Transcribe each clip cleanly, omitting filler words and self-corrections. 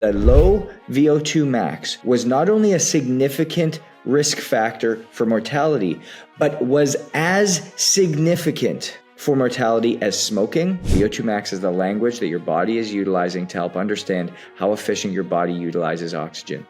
A low VO2 max was not only a significant risk factor for mortality, but was as significant for mortality as smoking. VO2 max is the language that your body is utilizing to help understand how efficient your body utilizes oxygen.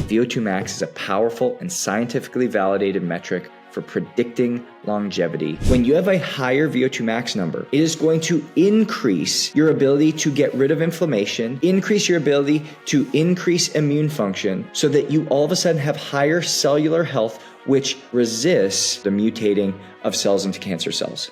VO2 max is a powerful and scientifically validated metric for predicting longevity. When you have a higher VO2 max number, it is going to increase your ability to get rid of inflammation, increase your ability to increase immune function, so that you all of a sudden have higher cellular health, which resists the mutating of cells into cancer cells.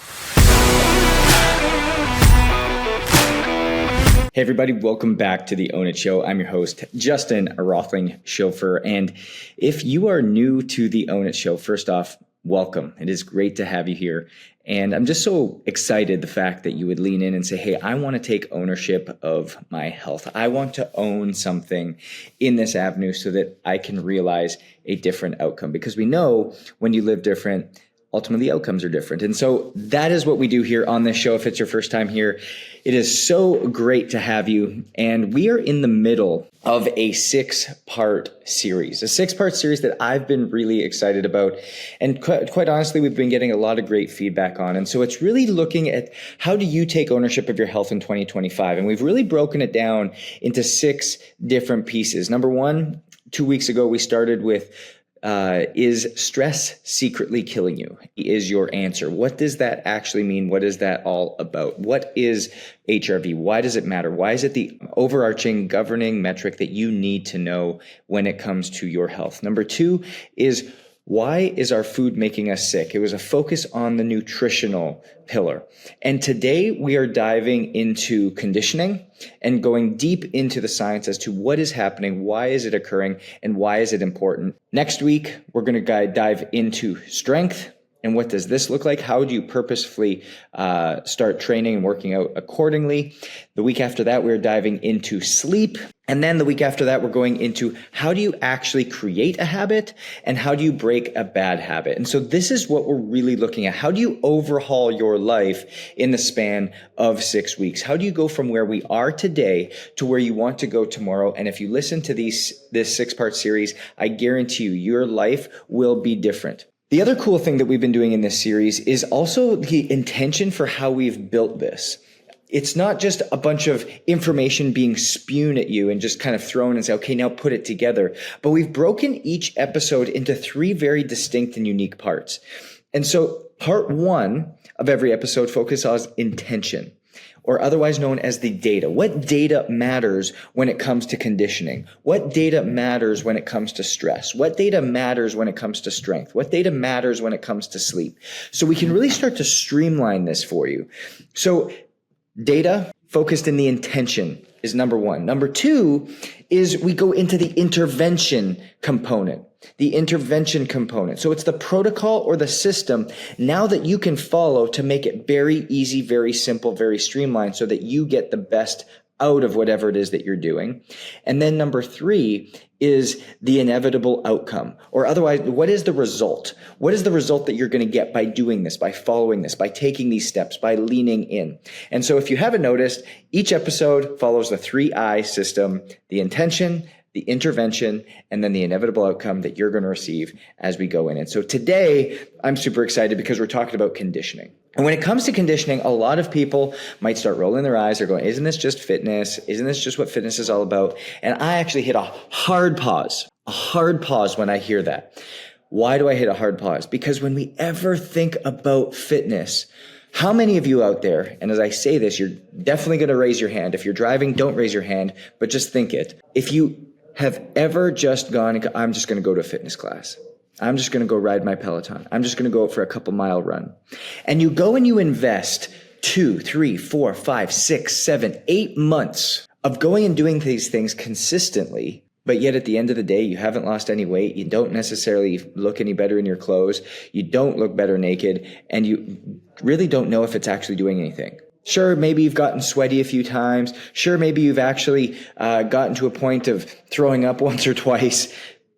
Hey everybody, welcome back to the Own It Show. I'm your host, Justin Rothling-Schoffer. And if you are new to the Own It Show, first off, welcome. It is great to have you here. And I'm just so excited the fact that you would lean in and say, hey, I want to take ownership of my health. I want to own something in this avenue so that I can realize a different outcome. Because we know when you live different, ultimately outcomes are different. And so that is what we do here on this show. If it's your first time here, it is so great to have you. And we are in the middle of a 6-part series, that I've been really excited about. And quite honestly, we've been getting a lot of great feedback on. And so it's really looking at how do you take ownership of your health in 2025? And we've really broken it down into 6 different pieces. Number 1, 2 weeks ago, we started with is stress secretly killing you? Is your answer. What does that actually mean? What is that all about? What is HRV? Why does it matter? Why is it the overarching governing metric that you need to know when it comes to your health? Number 2 is, why is our food making us sick? It was a focus on the nutritional pillar. And today we are diving into conditioning and going deep into the science as to what is happening, why is it occurring, and why is it important. Next week, we're going to dive into strength. And what does this look like? How do you purposefully start training and working out accordingly? The week after that, we're diving into sleep. And then the week after that, we're going into how do you actually create a habit and how do you break a bad habit? And so this is what we're really looking at. How do you overhaul your life in the span of 6 weeks? How do you go from where we are today to where you want to go tomorrow? And if you listen to this 6-part series, I guarantee you, your life will be different. The other cool thing that we've been doing in this series is also the intention for how we've built this. It's not just a bunch of information being spewed at you and just kind of thrown and say, okay, now put it together. But we've broken each episode into 3 very distinct and unique parts. And so part 1 of every episode focuses on intention, or otherwise known as the data. What data matters when it comes to conditioning? What data matters when it comes to stress? What data matters when it comes to strength? What data matters when it comes to sleep? So we can really start to streamline this for you. So data focused in the intention is number 1. Number 2 is we go into the intervention component. The intervention component. So it's the protocol or the system now that you can follow to make it very easy, very simple, very streamlined so that you get the best out of whatever it is that you're doing. And then number 3 is the inevitable outcome, or otherwise, what is the result? What is the result that you're going to get by doing this, by following this, by taking these steps, by leaning in? And so if you haven't noticed, each episode follows the 3I system: the intention, the intervention, and then the inevitable outcome that you're going to receive as we go in. And so today, I'm super excited because we're talking about conditioning. And when it comes to conditioning, a lot of people might start rolling their eyes. They're going, isn't this just fitness? Isn't this just what fitness is all about? And I actually hit a hard pause when I hear that. Why do I hit a hard pause? Because when we ever think about fitness, how many of you out there, and as I say this, you're definitely going to raise your hand. If you're driving, don't raise your hand, but just think it. If you have ever just gone, I'm just going to go to a fitness class. I'm just going to go ride my Peloton. I'm just going to go out for a couple mile run. And you go and you invest 2, 3, 4, 5, 6, 7, 8 months of going and doing these things consistently. But yet at the end of the day, you haven't lost any weight. You don't necessarily look any better in your clothes. You don't look better naked. And you really don't know if it's actually doing anything. Sure, maybe you've gotten sweaty a few times. Sure, maybe you've actually gotten to a point of throwing up once or twice.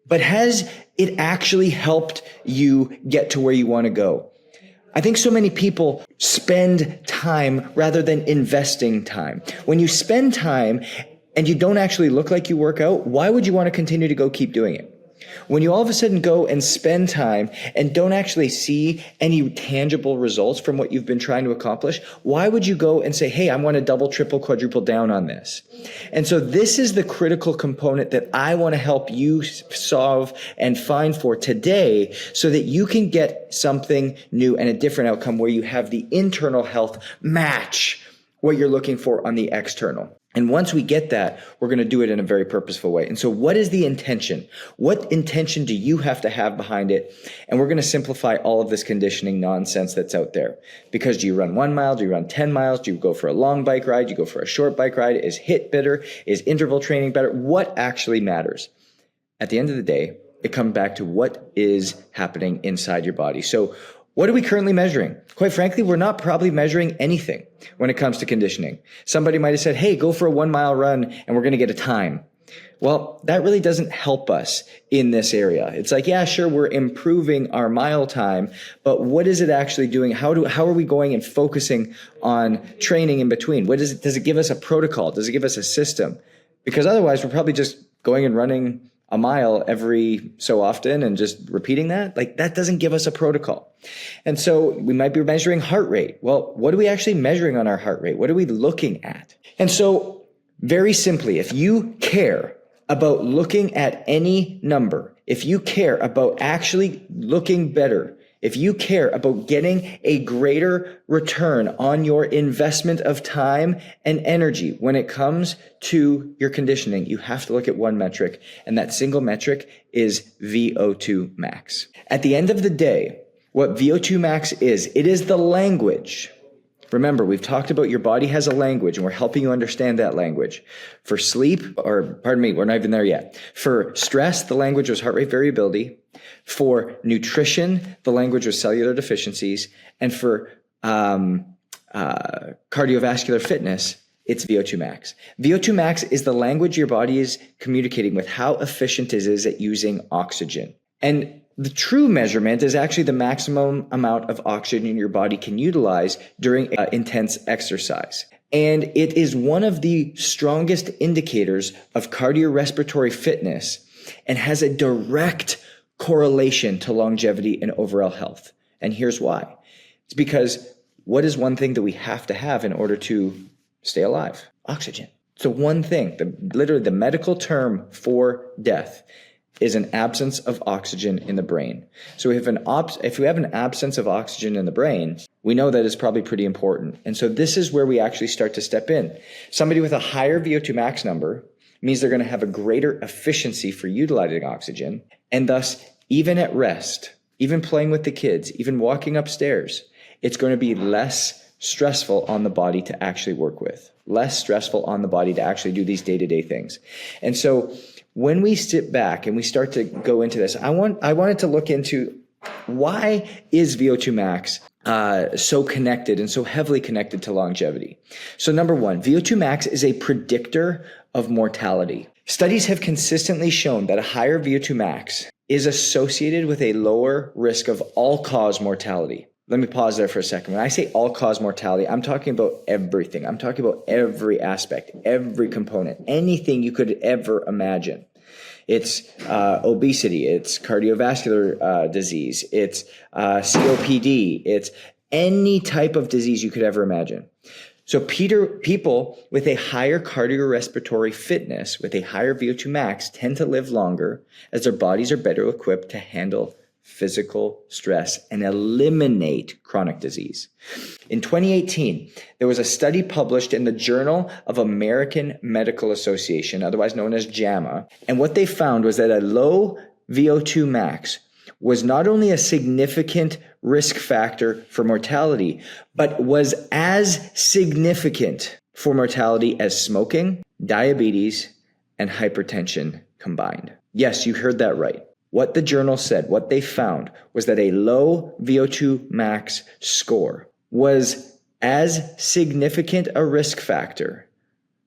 But has it actually helped you get to where you want to go? I think so many people spend time rather than investing time. When you spend time and you don't actually look like you work out, why would you want to continue to go keep doing it? When you all of a sudden go and spend time and don't actually see any tangible results from what you've been trying to accomplish, why would you go and say, hey, I want to double, triple, quadruple down on this? And so this is the critical component that I want to help you solve and find for today so that you can get something new and a different outcome where you have the internal health match what you're looking for on the external. And once we get that, we're going to do it in a very purposeful way. And so what is the intention? What intention do you have to have behind it? And we're going to simplify all of this conditioning nonsense that's out there. Because do you run 1 mile? Do you run 10 miles? Do you go for a long bike ride? Do you go for a short bike ride? Is HIIT better? Is interval training better? What actually matters? At the end of the day, it comes back to what is happening inside your body. So what are we currently measuring? Quite frankly, we're not probably measuring anything when it comes to conditioning. Somebody might have said, hey, go for a 1 mile run and we're going to get a time. Well, that really doesn't help us in this area. It's like, yeah, sure, we're improving our mile time, but what is it actually doing? How are we going and focusing on training in between? Does it give us a protocol? Does it give us a system? Because otherwise, we're probably just going and running a mile every so often and just repeating that. Like, that doesn't give us a protocol. And so we might be measuring heart rate. Well, what are we actually measuring on our heart rate? What are we looking at? And so very simply, if you care about looking at any number, if you care about actually looking better, if you care about getting a greater return on your investment of time and energy when it comes to your conditioning, you have to look at one metric, and that single metric is VO2 max. At the end of the day, what VO2 max is, it is the language. Remember, we've talked about your body has a language, and we're helping you understand that language. For sleep, or pardon me, we're not even there yet. For stress, the language was heart rate variability. For nutrition, the language was cellular deficiencies. And for cardiovascular fitness, it's VO2 max. VO2 max is the language your body is communicating with how efficient it is at using oxygen. And the true measurement is actually the maximum amount of oxygen your body can utilize during intense exercise. And it is one of the strongest indicators of cardiorespiratory fitness and has a direct correlation to longevity and overall health. And here's why. It's because what is one thing that we have to have in order to stay alive? Oxygen. So one thing, literally the medical term for death is an absence of oxygen in the brain. So if we have an absence of oxygen in the brain, we know that is probably pretty important. And so this is where we actually start to step in. Somebody with a higher VO2 max number means they're going to have a greater efficiency for utilizing oxygen. And thus, even at rest, even playing with the kids, even walking upstairs, it's going to be less stressful on the body to actually work with, less stressful on the body to actually do these day-to-day things. And so when we sit back and we start to go into this, I wanted to look into why is VO2 max so connected and so heavily connected to longevity. So number one, VO2 max is a predictor of mortality. Studies have consistently shown that a higher VO2 max is associated with a lower risk of all-cause mortality. Let me pause there for a second. When I say all-cause mortality, I'm talking about everything. I'm talking about every aspect, every component, anything you could ever imagine. It's obesity, it's cardiovascular disease, it's COPD, it's any type of disease you could ever imagine. So people with a higher cardiorespiratory fitness, with a higher VO2 max, tend to live longer as their bodies are better equipped to handle physical stress and eliminate chronic disease. In 2018, there was a study published in the Journal of American Medical Association, otherwise known as JAMA, and what they found was that a low VO2 max was not only a significant risk factor for mortality, but was as significant for mortality as smoking, diabetes, and hypertension combined. Yes, you heard that right. What the journal said, what they found, was that a low VO2 max score was as significant a risk factor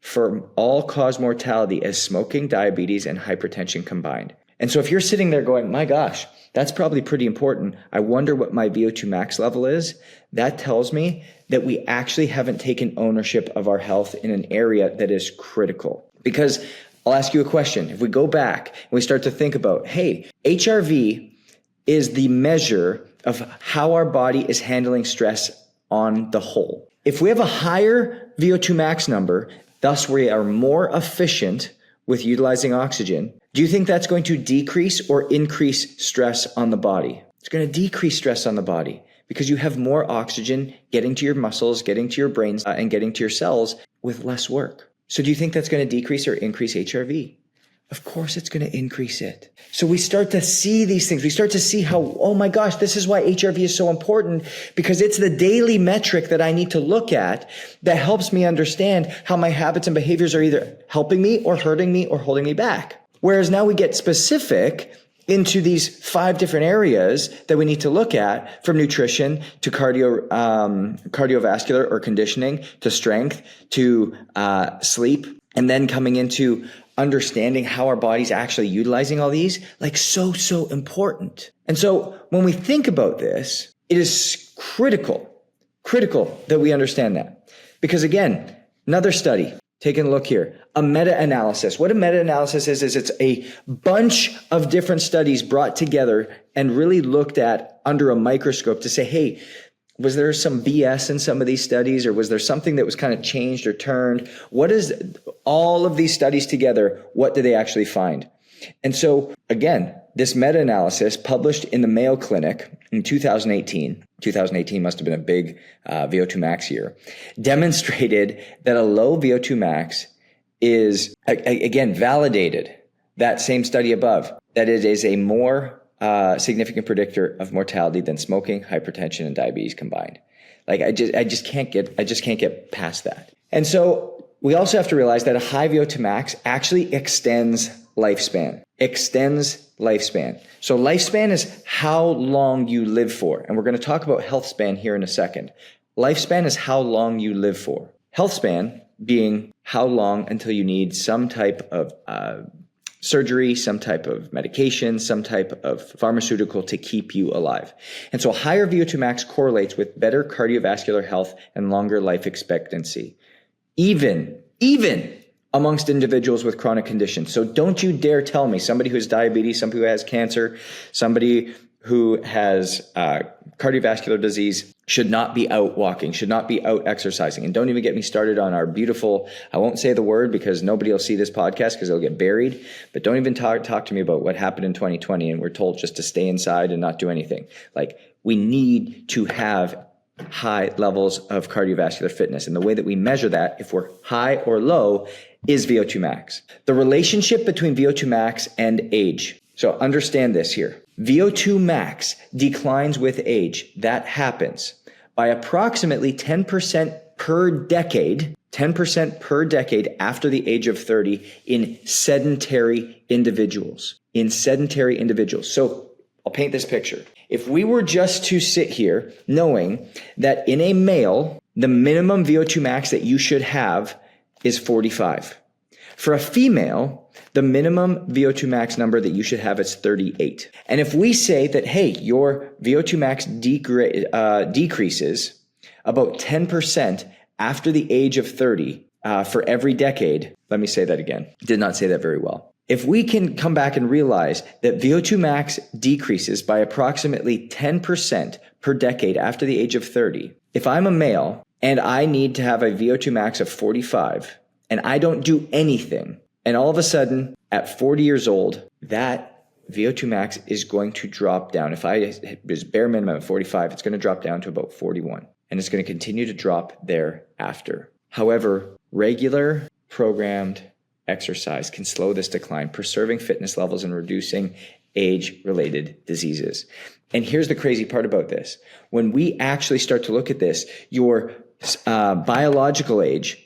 for all-cause mortality as smoking, diabetes, and hypertension combined. And so if you're sitting there going, my gosh, that's probably pretty important, I wonder what my VO2 max level is, that tells me that we actually haven't taken ownership of our health in an area that is critical. Because I'll ask you a question. If we go back and we start to think about, hey, HRV is the measure of how our body is handling stress on the whole. If we have a higher VO2 max number, thus we are more efficient with utilizing oxygen, do you think that's going to decrease or increase stress on the body? It's going to decrease stress on the body because you have more oxygen getting to your muscles, getting to your brains, and getting to your cells with less work. So do you think that's going to decrease or increase HRV? Of course it's going to increase it. So we start to see these things. We start to see how, oh my gosh, this is why HRV is so important, because it's the daily metric that I need to look at that helps me understand how my habits and behaviors are either helping me or hurting me or holding me back. Whereas now we get specific into these 5 different areas that we need to look at, from nutrition to cardiovascular or conditioning to strength to sleep, and then coming into understanding how our body's actually utilizing all these, like so important. And so when we think about this, it is critical that we understand that. Because again, another study, taking a look here, a meta-analysis. What a meta-analysis is it's a bunch of different studies brought together and really looked at under a microscope to say, hey, was there some BS in some of these studies, or was there something that was kind of changed or turned? What is all of these studies together? What do they actually find? And so again, this meta-analysis published in the Mayo Clinic in 2018 must have been a big VO2 max year, demonstrated that a low VO2 max is, again, validated that same study above, that it is a more significant predictor of mortality than smoking, hypertension, and diabetes combined. Like I just can't get past that. And so we also have to realize that a high VO2 max actually extends lifespan. So lifespan is how long you live for. And we're going to talk about health span here in a second. Lifespan is how long you live for. Health span being how long until you need some type of surgery, some type of medication, some type of pharmaceutical to keep you alive. And so a higher VO2 max correlates with better cardiovascular health and longer life expectancy, even amongst individuals with chronic conditions. So don't you dare tell me somebody who has diabetes, somebody who has cancer, somebody who has cardiovascular disease should not be out walking, should not be out exercising. And don't even get me started on our beautiful, I won't say the word because nobody will see this podcast because it'll get buried, but don't even talk to me about what happened in 2020 and we're told just to stay inside and not do anything. Like, we need to have high levels of cardiovascular fitness. And the way that we measure that, if we're high or low, is VO2 max. The relationship between VO2 max and age. So understand this here. VO2 max declines with age. That happens by approximately 10% per decade, 10% per decade after the age of 30 in sedentary individuals. So I'll paint this picture. If we were just to sit here knowing that in a male, the minimum VO2 max that you should have is 45. For a female, the minimum VO2 max number that you should have is 38. And if we say that, hey, your VO2 max decreases about 10% after the age of 30 for every decade, let me say that again. Did not say that very well. If we can come back and realize that VO2 max decreases by approximately 10% per decade after the age of 30, if I'm a male and I need to have a VO2 max of 45 and I don't do anything, and all of a sudden at 40 years old, that VO2 max is going to drop down. If I was bare minimum at 45, it's going to drop down to about 41, and it's going to continue to drop thereafter. However, regular programmed exercise can slow this decline, preserving fitness levels and reducing age-related diseases. And here's the crazy part about this. When we actually start to look at this, your biological age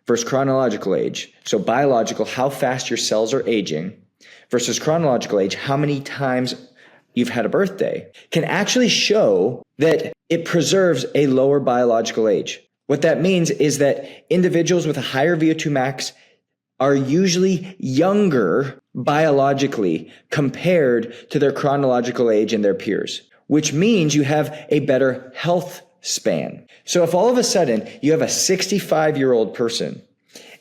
versus chronological age. So biological, how fast your cells are aging, versus chronological age, how many times you've had a birthday, can actually show that it preserves a lower biological age. What that means is that individuals with a higher VO2 max are usually younger biologically compared to their chronological age and their peers, which means you have a better health span. So if all of a sudden you have a 65-year-old person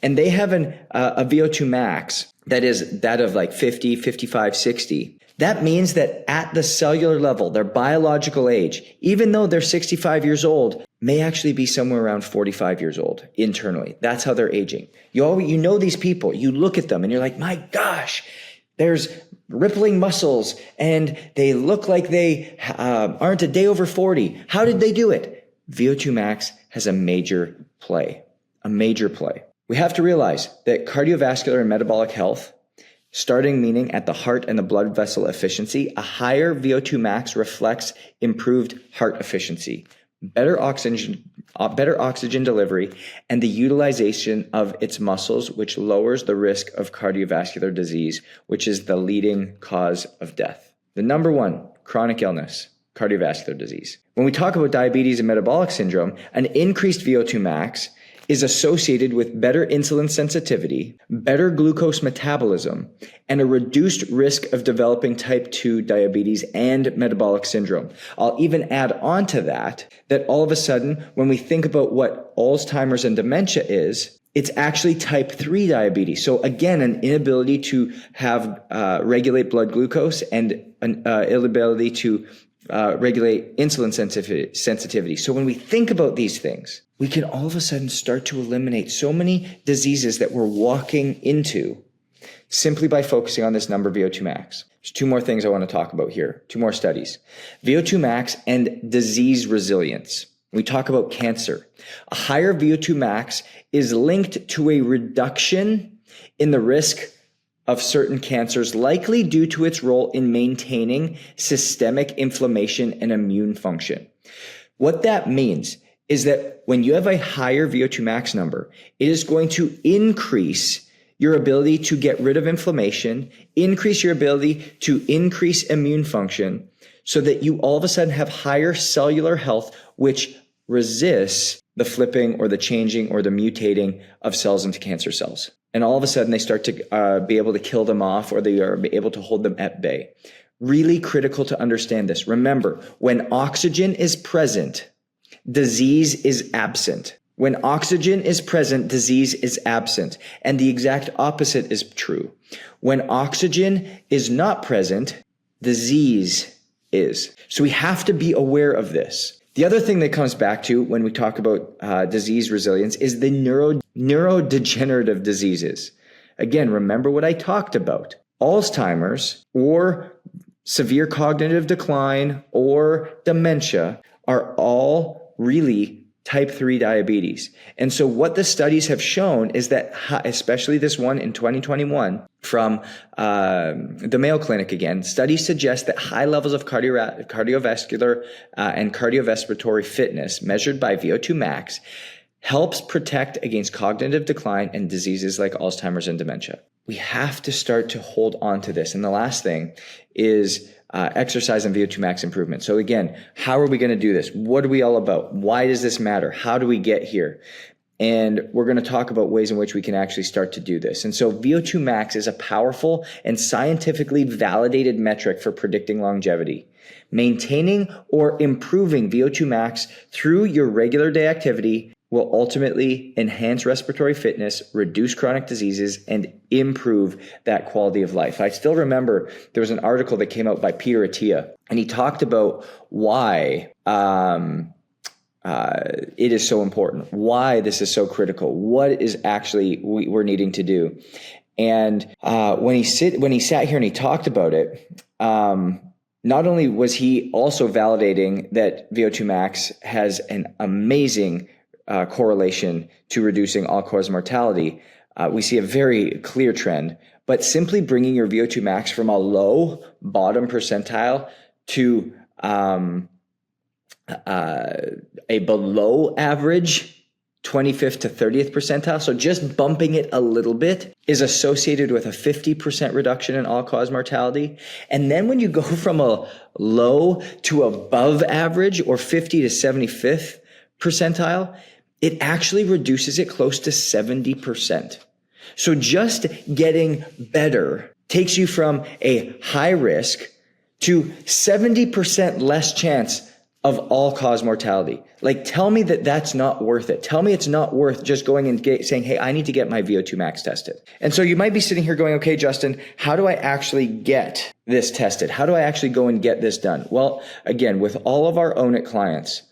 and they have a VO2 max that is that of like 50, 55, 60, that means that at the cellular level, their biological age, even though they're 65 years old, may actually be somewhere around 45 years old internally. That's how they're aging. You know these people, you look at them and you're like, my gosh, there's rippling muscles and they look like they aren't a day over 40. How did they do it? VO2 max has a major play. We have to realize that cardiovascular and metabolic health, starting meaning at the heart and the blood vessel efficiency, a higher VO2 max reflects improved heart efficiency, better oxygen delivery, and the utilization of its muscles, which lowers the risk of cardiovascular disease, which is the leading cause of death. The number one chronic illness, cardiovascular disease. When we talk about diabetes and metabolic syndrome, an increased VO2 max is associated with better insulin sensitivity, better glucose metabolism, and a reduced risk of developing type 2 diabetes and metabolic syndrome. I'll even add on to that all of a sudden, when we think about what Alzheimer's and dementia is, it's actually type 3 diabetes. So again, an inability to have regulate blood glucose and an inability to regulate insulin sensitivity. So when we think about these things, we can all of a sudden start to eliminate so many diseases that we're walking into simply by focusing on this number VO2 max. There's two more things I want to talk about here, two more studies. VO2 max and disease resilience. We talk about cancer. A higher VO2 max is linked to a reduction in the risk of certain cancers, likely due to its role in maintaining systemic inflammation and immune function. What that means is that when you have a higher VO2 max number, it is going to increase your ability to get rid of inflammation, increase your ability to increase immune function, so that you all of a sudden have higher cellular health, which resists the flipping or the changing or the mutating of cells into cancer cells. And all of a sudden they start to be able to kill them off, or they are able to hold them at bay. Really critical to understand this. Remember, when oxygen is present, disease is absent. When oxygen is present, disease is absent. And the exact opposite is true. When oxygen is not present, disease is. So we have to be aware of this. The other thing that comes back to when we talk about disease resilience is the neurodegenerative diseases. Again, remember what I talked about. Alzheimer's or severe cognitive decline or dementia are all really type 3 diabetes. And so what the studies have shown is that, especially this one in 2021 from the Mayo Clinic again, studies suggest that high levels of cardiovascular and cardiorespiratory fitness measured by VO2 max helps protect against cognitive decline and diseases like Alzheimer's and dementia. We have to start to hold on to this. And the last thing is exercise and VO2 max improvement. So again, how are we going to do this? What are we all about? Why does this matter? How do we get here? And we're going to talk about ways in which we can actually start to do this. And so VO2 max is a powerful and scientifically validated metric for predicting longevity. Maintaining or improving VO2 max through your regular day activity will ultimately enhance respiratory fitness, reduce chronic diseases, and improve that quality of life. I still remember there was an article that came out by Peter Attia, and he talked about why it is so important, why this is so critical, what is actually we're needing to do. And when he sat here and he talked about it, not only was he also validating that VO2 max has an amazing correlation to reducing all-cause mortality, we see a very clear trend, but simply bringing your VO2 max from a low bottom percentile to a below average 25th to 30th percentile, so just bumping it a little bit, is associated with a 50% reduction in all-cause mortality. And then when you go from a low to above average, or 50 to 75th percentile, it actually reduces it close to 70%. So just getting better takes you from a high risk to 70% less chance of all-cause mortality. Like, tell me that that's not worth it. Tell me it's not worth just going and saying, hey, I need to get my VO2 max tested. And so you might be sitting here going, okay, Justin, how do I actually get this tested? How do I actually go and get this done? Well, again, with all of our Own It clients,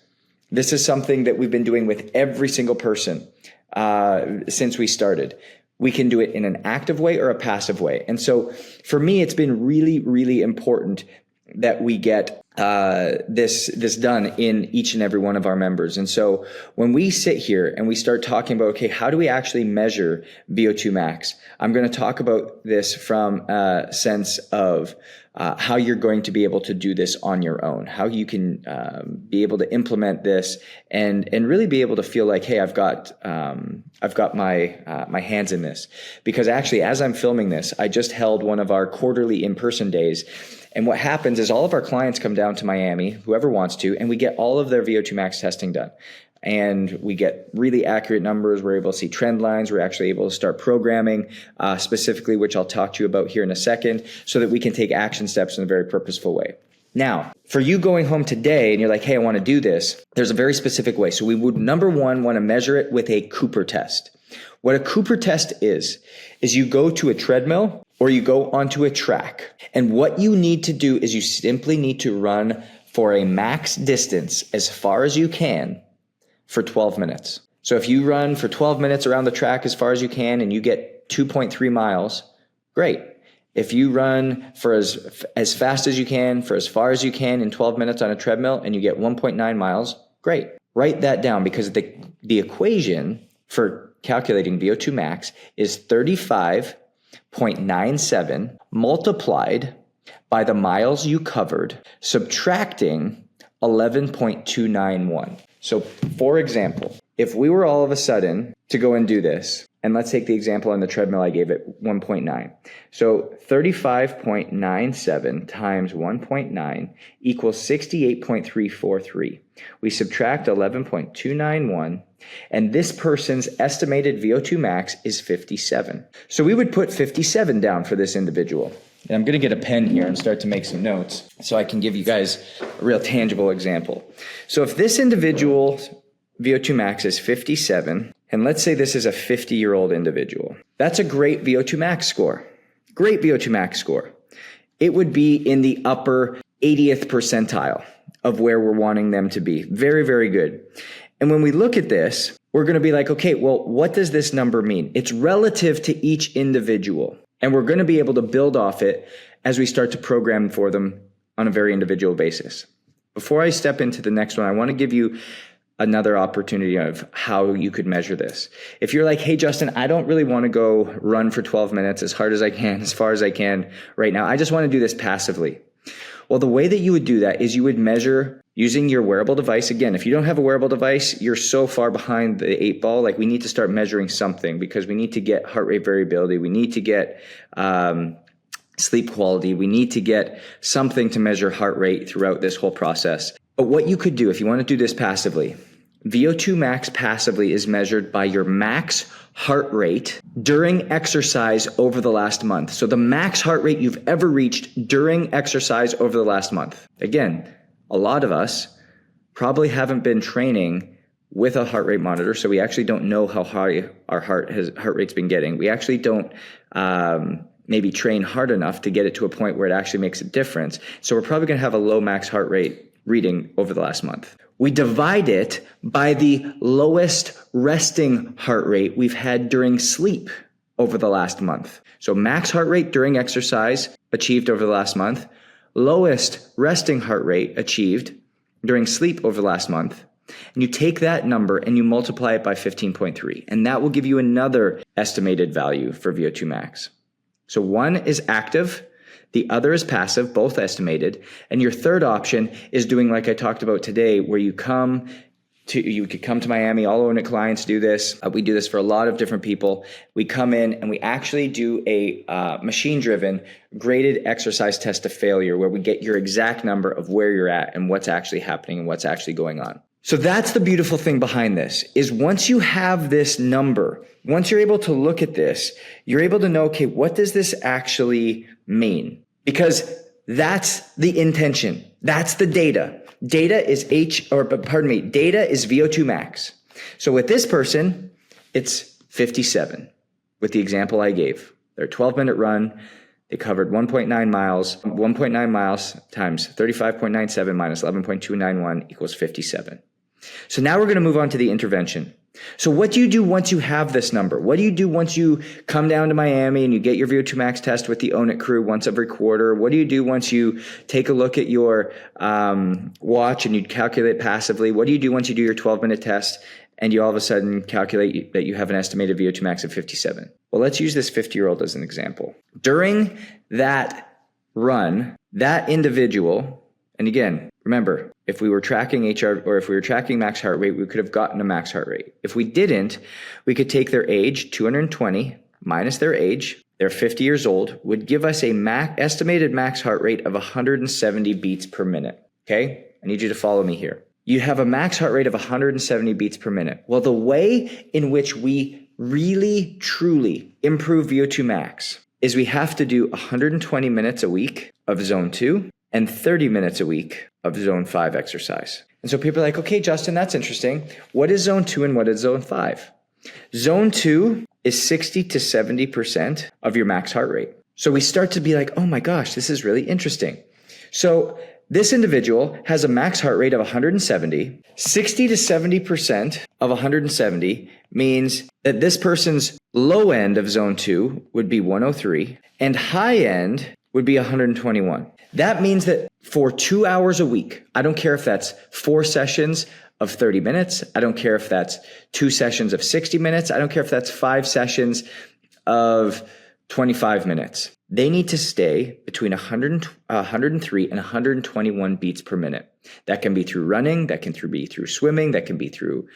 this is something that we've been doing with every single person since we started. We can do it in an active way or a passive way. And so for me, it's been really, really important that we get this done in each and every one of our members. And so when we sit here and we start talking about, okay, how do we actually measure VO2 max? I'm going to talk about this from a sense of how you're going to be able to do this on your own, how you can be able to implement this and really be able to feel like, hey, I've got my hands in this. Because actually, as I'm filming this, I just held one of our quarterly in-person days. And what happens is all of our clients come down to Miami, whoever wants to, and we get all of their VO2 max testing done. And we get really accurate numbers. We're able to see trend lines. We're actually able to start programming specifically, which I'll talk to you about here in a second, so that we can take action steps in a very purposeful way. Now, for you going home today and you're like, hey, I want to do this, there's a very specific way. So we would, number one, want to measure it with a Cooper test. What a Cooper test is you go to a treadmill or you go onto a track. And what you need to do is you simply need to run for a max distance as far as you can for 12 minutes. So if you run for 12 minutes around the track as far as you can and you get 2.3 miles, great. If you run for as fast as you can, for as far as you can in 12 minutes on a treadmill and you get 1.9 miles, great. Write that down, because the equation for calculating VO2 max is 35.97 multiplied by the miles you covered, subtracting 11.291. So for example, if we were all of a sudden to go and do this, and let's take the example on the treadmill, I gave it 1.9. So 35.97 times 1.9 equals 68.343. We subtract 11.291, and this person's estimated VO2 max is 57. So we would put 57 down for this individual. And I'm going to get a pen here and start to make some notes so I can give you guys a real tangible example. So if this individual's VO2 max is 57, and let's say this is a 50-year-old individual, that's a great VO2 max score. Great VO2 max score. It would be in the upper 80th percentile of where we're wanting them to be. Very, very good. And when we look at this, we're going to be like, okay, well, what does this number mean? It's relative to each individual. And we're going to be able to build off it as we start to program for them on a very individual basis. Before I step into the next one, I want to give you another opportunity of how you could measure this. If you're like, hey, Justin, I don't really want to go run for 12 minutes as hard as I can, as far as I can right now. I just want to do this passively. Well, the way that you would do that is you would measure using your wearable device. Again, if you don't have a wearable device, you're so far behind the 8 ball. Like, we need to start measuring something, because we need to get heart rate variability. We need to get sleep quality. We need to get something to measure heart rate throughout this whole process. But what you could do if you want to do this passively, VO2 max passively is measured by your max heart rate during exercise over the last month. So the max heart rate you've ever reached during exercise over the last month. Again, a lot of us probably haven't been training with a heart rate monitor, so we actually don't know how high our heart rate's been getting. We actually don't maybe train hard enough to get it to a point where it actually makes a difference. So we're probably going to have a low max heart rate reading over the last month. We divide it by the lowest resting heart rate we've had during sleep over the last month. So max heart rate during exercise achieved over the last month, lowest resting heart rate achieved during sleep over the last month. And you take that number and you multiply it by 15.3, and that will give you another estimated value for VO2 max. So one is active, the other is passive, both estimated. And your third option is doing like I talked about today, where you could come to Miami. All Own It clients do this. We do this for a lot of different people. We come in and we actually do a machine-driven graded exercise test of failure, where we get your exact number of where you're at and what's actually happening and what's actually going on. So that's the beautiful thing behind this, is once you have this number, once you're able to look at this, you're able to know, okay, what does this actually mean? Because That's the intention. That's the data. Data is VO2 max. So with this person, it's 57 with the example I gave. Their 12-minute run, they covered 1.9 miles. 1.9 miles times 35.97 minus 11.291 equals 57. So now we're going to move on to the intervention. So what do you do once you have this number? What do you do once you come down to Miami and you get your VO2 max test with the Own It crew once every quarter? What do you do once you take a look at your watch and you calculate passively? What do you do once you do your 12-minute test and you all of a sudden calculate that you have an estimated VO2 max of 57? Well, let's use this 50-year-old as an example. During that run, that individual, and again, remember, if we were tracking HR or if we were tracking max heart rate, we could have gotten a max heart rate. If we didn't, we could take their age, 220, minus their age, they're 50 years old, would give us a estimated max heart rate of 170 beats per minute. Okay? I need you to follow me here. You have a max heart rate of 170 beats per minute. Well, the way in which we really, truly improve VO2 max is we have to do 120 minutes a week of zone 2 and 30 minutes a week of zone 5 exercise. And so people are like, okay, Justin, that's interesting. What is zone 2 and what is zone 5? Zone 2 is 60 to 70% of your max heart rate. So we start to be like, oh my gosh, this is really interesting. So this individual has a max heart rate of 170. 60 to 70% of 170 means that this person's low end of zone 2 would be 103 and high end would be 121. That means that for 2 hours a week, I don't care if that's 4 sessions of 30 minutes. I don't care if that's 2 sessions of 60 minutes. I don't care if that's 5 sessions of 25 minutes. They need to stay between 103 and 121 beats per minute. That can be through running, that can be through swimming, that can be through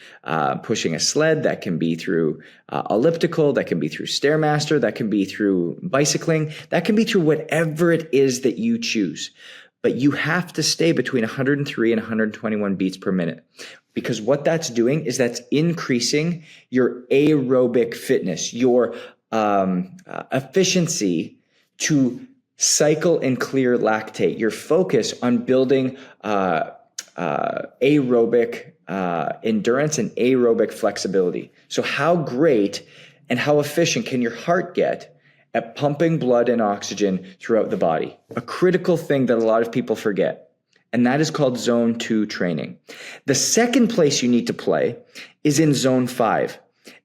pushing a sled, that can be through elliptical, that can be through Stairmaster, that can be through bicycling, that can be through whatever it is that you choose. But you have to stay between 103 and 121 beats per minute. Because what that's doing is that's increasing your aerobic fitness, your efficiency to cycle and clear lactate, your focus on building aerobic endurance and aerobic flexibility. So how great and how efficient can your heart get at pumping blood and oxygen throughout the body? A critical thing that a lot of people forget, and that is called zone 2 training. The second place you need to play is in zone 5,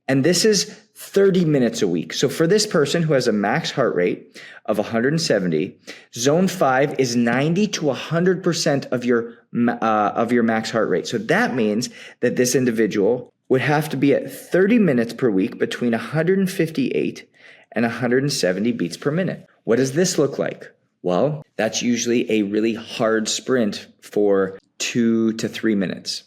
and this is 30 minutes a week. So for this person who has a max heart rate of 170, zone 5 is 90 to 100% of your max heart rate. So that means that this individual would have to be at 30 minutes per week between 158 and 170 beats per minute. What does this look like? Well, that's usually a really hard sprint for 2 to 3 minutes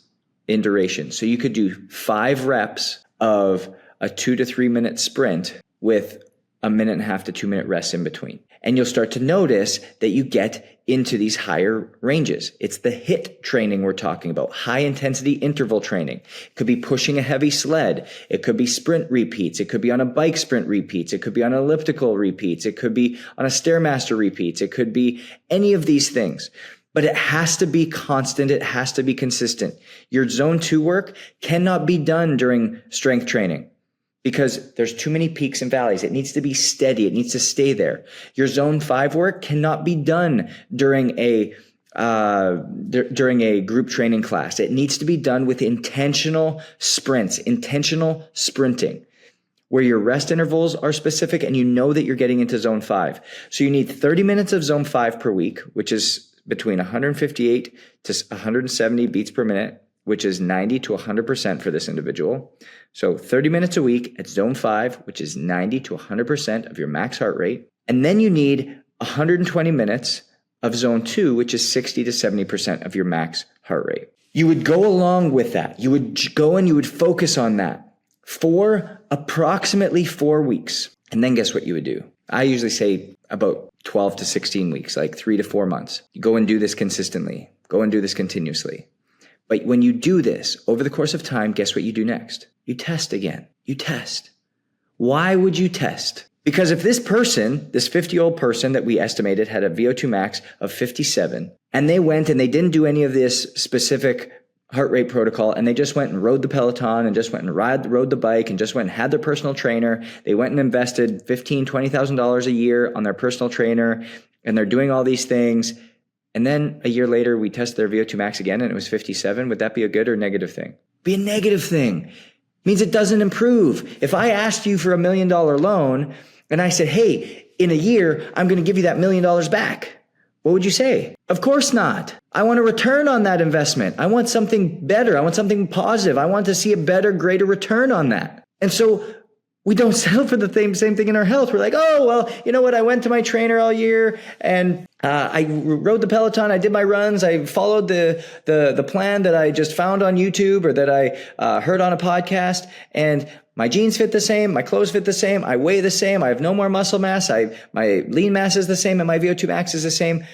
in duration. So you could do 5 reps of a 2 to 3 minute sprint with a 1.5 to 2 minute rest in between. And you'll start to notice that you get into these higher ranges. It's the HIIT training we're talking about, high intensity interval training. It could be pushing a heavy sled. It could be sprint repeats. It could be on a bike sprint repeats. It could be on elliptical repeats. It could be on a Stairmaster repeats. It could be any of these things. But it has to be constant. It has to be consistent. Your zone 2 work cannot be done during strength training, because there's too many peaks and valleys. It needs to be steady. It needs to stay there. Your zone 5 work cannot be done during a group training class. It needs to be done with intentional sprints, intentional sprinting, where your rest intervals are specific and you know that you're getting into zone 5. So you need 30 minutes of zone 5 per week, which is between 158 to 170 beats per minute, which is 90 to 100% for this individual. So 30 minutes a week at zone 5, which is 90 to 100% of your max heart rate. And then you need 120 minutes of zone 2, which is 60 to 70% of your max heart rate. You would go along with that. You would go and you would focus on that for approximately 4 weeks. And then guess what you would do? I usually say about 12 to 16 weeks, like 3 to 4 months. You go and do this consistently. Go and do this continuously. But when you do this over the course of time, guess what you do next? You test again. You test. Why would you test? Because if this person, this 50-year-old person that we estimated had a VO2 max of 57, and they went and they didn't do any of this specific heart rate protocol, and they just went and rode the Peloton and just went and rode the bike and just went and had their personal trainer, they went and invested $15,000, $20,000 a year on their personal trainer, and they're doing all these things. And then a year later, we test their VO2 max again and it was 57. Would that be a good or negative thing? Be a negative thing. It means it doesn't improve. If I asked you for $1 million loan and I said, hey, in a year, I'm going to give you that $1 million back, what would you say? Of course not. I want a return on that investment. I want something better. I want something positive. I want to see a better, greater return on that. And so we don't settle for the same thing in our health. We're like, oh, well, you know what? I went to my trainer all year and I rode the Peloton. I did my runs. I followed the plan that I just found on YouTube or that I heard on a podcast. And my jeans fit the same. My clothes fit the same. I weigh the same. I have no more muscle mass. My lean mass is the same and my VO2 max is the same.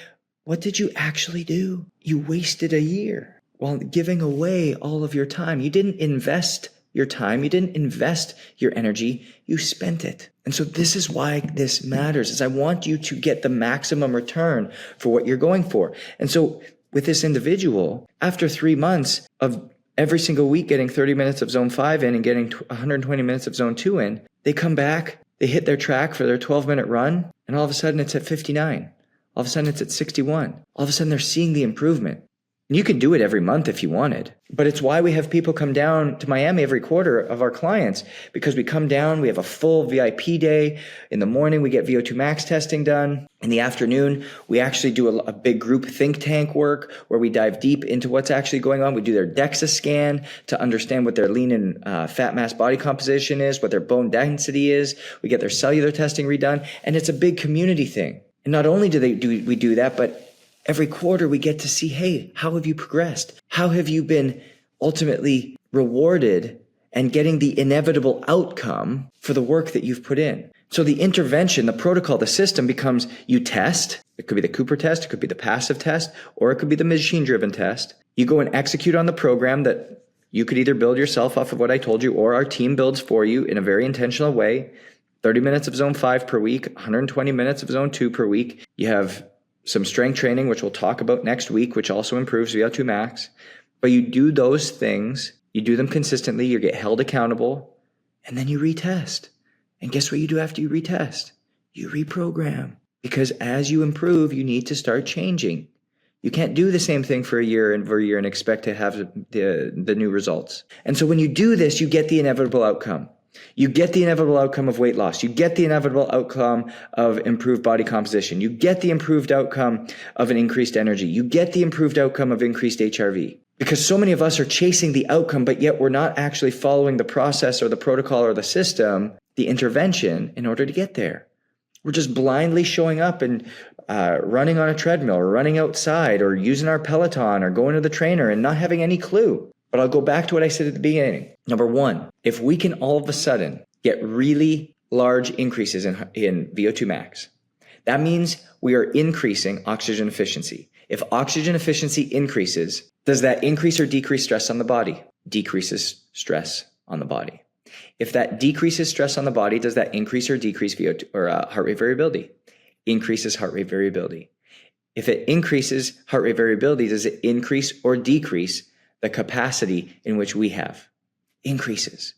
What did you actually do? You wasted a year while giving away all of your time. You didn't invest your time. You didn't invest your energy. You spent it. And so this is why this matters, is I want you to get the maximum return for what you're going for. And so with this individual, after 3 months of every single week getting 30 minutes of zone 5 in and getting 120 minutes of zone 2 in, they come back, they hit their track for their 12-minute run, and all of a sudden it's at 59. All of a sudden it's at 61. All of a sudden they're seeing the improvement. And you can do it every month if you wanted, but it's why we have people come down to Miami every quarter of our clients, because we come down, we have a full VIP day. In the morning, we get VO2 max testing done. In the afternoon, we actually do a big group think tank work where we dive deep into what's actually going on. We do their DEXA scan to understand what their lean and fat mass body composition is, what their bone density is. We get their cellular testing redone, and it's a big community thing. And not only do we do that, but every quarter we get to see, hey, how have you progressed? How have you been ultimately rewarded and getting the inevitable outcome for the work that you've put in? So the intervention, the protocol, the system becomes you test. It could be the Cooper test, it could be the passive test, or it could be the machine-driven test. You go and execute on the program that you could either build yourself off of what I told you, or our team builds for you in a very intentional way. 30 minutes of zone 5 per week, 120 minutes of zone 2 per week. You have some strength training, which we'll talk about next week, which also improves VO2 max. But you do those things, you do them consistently, you get held accountable, and then you retest. And guess what you do after you retest? You reprogram. Because as you improve, you need to start changing. You can't do the same thing for a year and expect to have the new results. And so when you do this, you get the inevitable outcome. You get the inevitable outcome of weight loss. You get the inevitable outcome of improved body composition. You get the improved outcome of an increased energy. You get the improved outcome of increased HRV. Because so many of us are chasing the outcome, but yet we're not actually following the process or the protocol or the system, the intervention, in order to get there. We're just blindly showing up and running on a treadmill or running outside or using our Peloton or going to the trainer and not having any clue. But I'll go back to what I said at the beginning. Number one, if we can all of a sudden get really large increases in VO2 max, that means we are increasing oxygen efficiency. If oxygen efficiency increases, does that increase or decrease stress on the body? Decreases stress on the body. If that decreases stress on the body, does that increase or decrease VO2 or heart rate variability? Increases heart rate variability. If it increases heart rate variability, does it increase or decrease the capacity in which we have? Increases.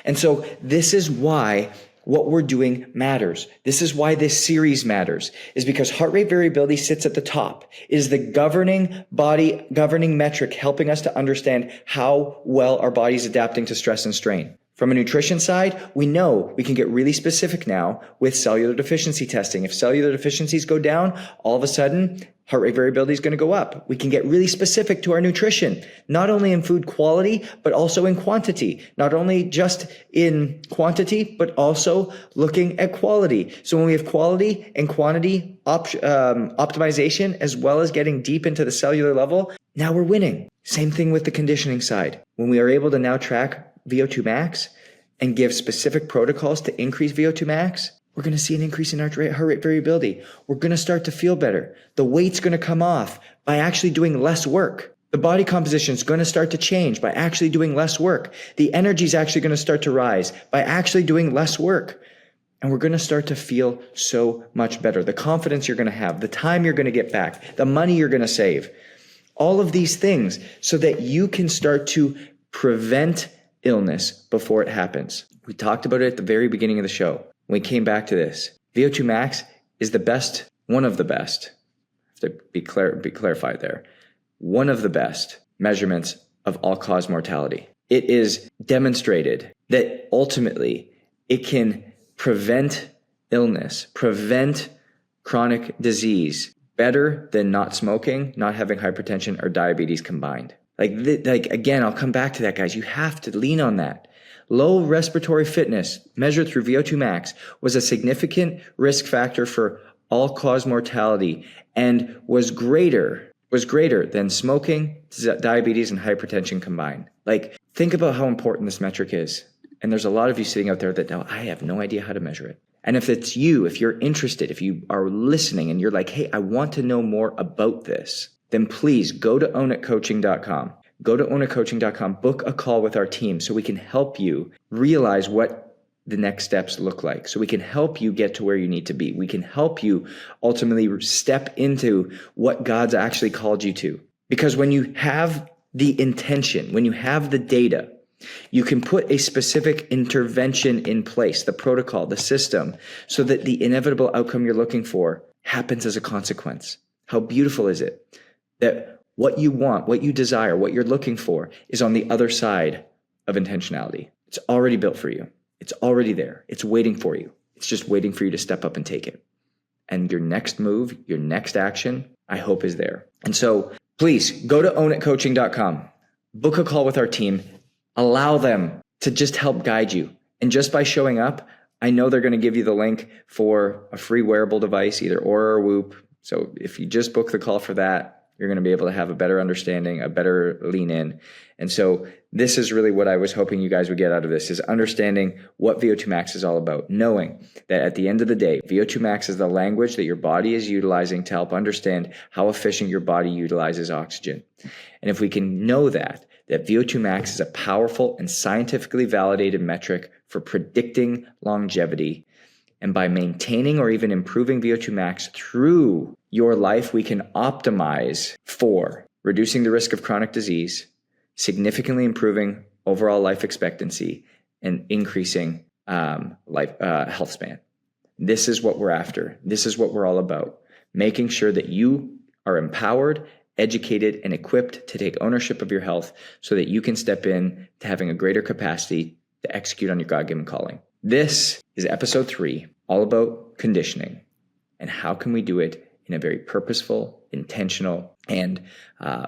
And so this is why what we're doing matters. This is why this series matters, is because heart rate variability sits at the top. It is the governing metric helping us to understand how well our body is adapting to stress and strain. From a nutrition side, we know we can get really specific now with cellular deficiency testing. If cellular deficiencies go down, all of a sudden, heart rate variability is going to go up. We can get really specific to our nutrition, not only in food quality, but also in quantity. Not only just in quantity, but also looking at quality. So when we have quality and quantity optimization, as well as getting deep into the cellular level, now we're winning. Same thing with the conditioning side. When we are able to now track VO2 max and give specific protocols to increase VO2 max, we're going to see an increase in our heart rate variability. We're going to start to feel better. The weight's going to come off by actually doing less work. The body composition is going to start to change by actually doing less work. The energy is actually going to start to rise by actually doing less work. And we're going to start to feel so much better. The confidence you're going to have, the time you're going to get back, the money you're going to save, all of these things so that you can start to prevent illness before it happens. We talked about it at the very beginning of the show. When we came back to this, VO2 max is the best, one of the best, to be clarified there, one of the best measurements of all-cause mortality. It is demonstrated that ultimately it can prevent illness, prevent chronic disease better than not smoking, not having hypertension or diabetes combined. Again, I'll come back to that, guys. You have to lean on that. Low respiratory fitness measured through VO2 max was a significant risk factor for all-cause mortality and was greater than smoking, diabetes, and hypertension combined. Think about how important this metric is. And there's a lot of you sitting out there that know, I have no idea how to measure it. And if it's you, if you're interested, if you are listening and you're like, hey, I want to know more about this, then please go to ownitcoaching.com. Go to ownitcoaching.com, book a call with our team so we can help you realize what the next steps look like. So we can help you get to where you need to be. We can help you ultimately step into what God's actually called you to. Because when you have the intention, when you have the data, you can put a specific intervention in place, the protocol, the system, so that the inevitable outcome you're looking for happens as a consequence. How beautiful is it that what you want, what you desire, what you're looking for is on the other side of intentionality. It's already built for you. It's already there. It's waiting for you. It's just waiting for you to step up and take it. And your next move, your next action, I hope is there. And so please go to ownitcoaching.com, book a call with our team. Allow them to just help guide you. And just by showing up, I know they're going to give you the link for a free wearable device, either Oura or Whoop. So if you just book the call for that, you're going to be able to have a better understanding, a better lean in. And so this is really what I was hoping you guys would get out of this, is understanding what VO2 max is all about, knowing that at the end of the day, VO2 max is the language that your body is utilizing to help understand how efficient your body utilizes oxygen. And if we can know that VO2 max is a powerful and scientifically validated metric for predicting longevity, and by maintaining or even improving VO2 max through your life, we can optimize for reducing the risk of chronic disease, significantly improving overall life expectancy, and increasing health span. This is what we're after. This is what we're all about. Making sure that you are empowered, educated, and equipped to take ownership of your health so that you can step in to having a greater capacity to execute on your God-given calling. This is episode 3, all about conditioning and how can we do it in a very purposeful, intentional, and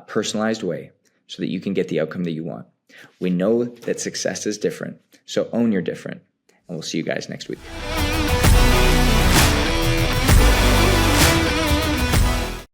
personalized way so that you can get the outcome that you want. We know that success is different, so own your different, and we'll see you guys next week.